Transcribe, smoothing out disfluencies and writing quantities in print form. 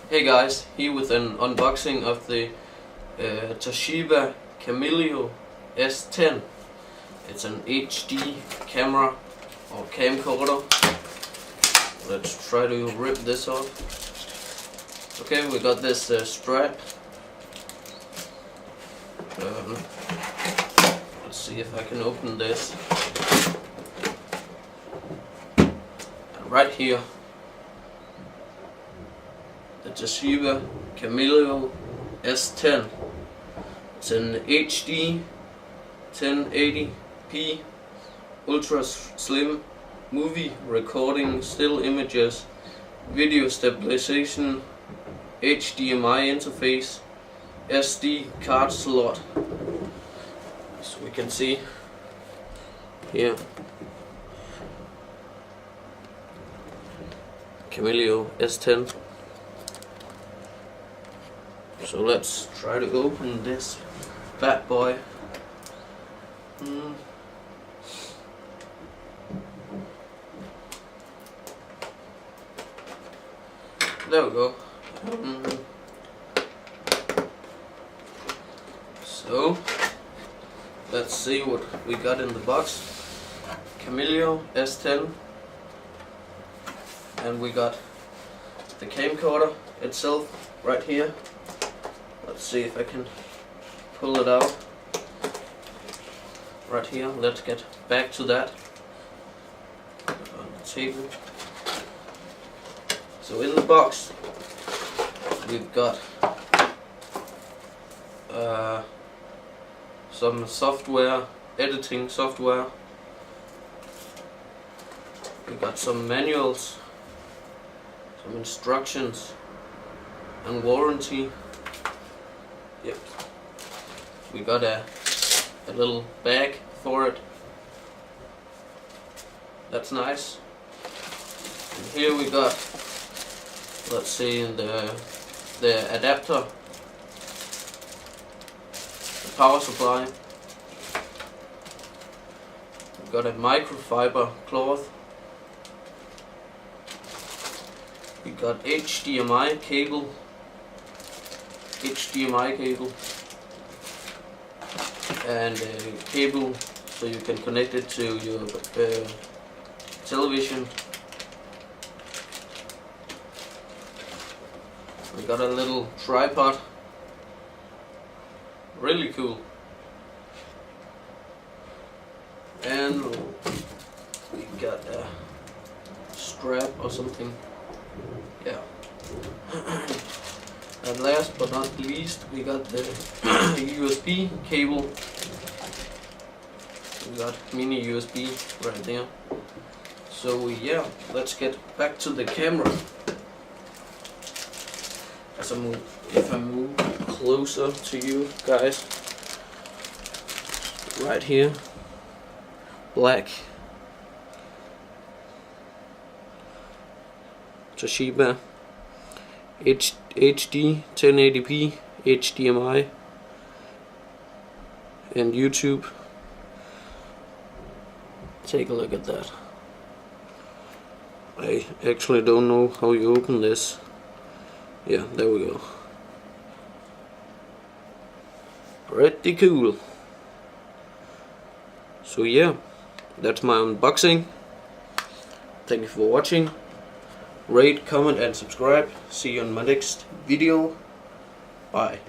Hey guys, here with an unboxing of the Toshiba Camileo S10. It's an HD camera or camcorder. Let's try to rip this off. Okay, we got this strap. Let's see if I can open this. And right here, the Toshiba Camileo S10. It's an HD 1080p ultra slim movie recording, still images, video stabilization, HDMI interface, SD card slot. So we can see here Camileo S10. So let's try to open this bad boy. There we go. So let's see what we got in the box. Camileo S10, and we got the camcorder itself right here. Let's see if I can pull it out. Right here, let's get back to that on the table. So in the box we've got some software, editing software. We got some manuals, some instructions, and warranty. Yep. We got a little bag for it. That's nice. And here we got, let's see, the adapter, the power supply. We got a microfiber cloth. We got HDMI cable. And a cable so you can connect it to your television. We got a little tripod, really cool, and we got a strap or something, yeah. And last but not least, we got the USB cable. We got mini USB right there. So yeah, let's get back to the camera. If I move closer to you guys, right here, black Toshiba HD 1080p HDMI and YouTube. Take a look at that. I actually don't know how you open this. Yeah, there we go. Pretty cool. So yeah, that's my unboxing. Thank you for watching. Rate, comment and subscribe. See you on my next video. Bye.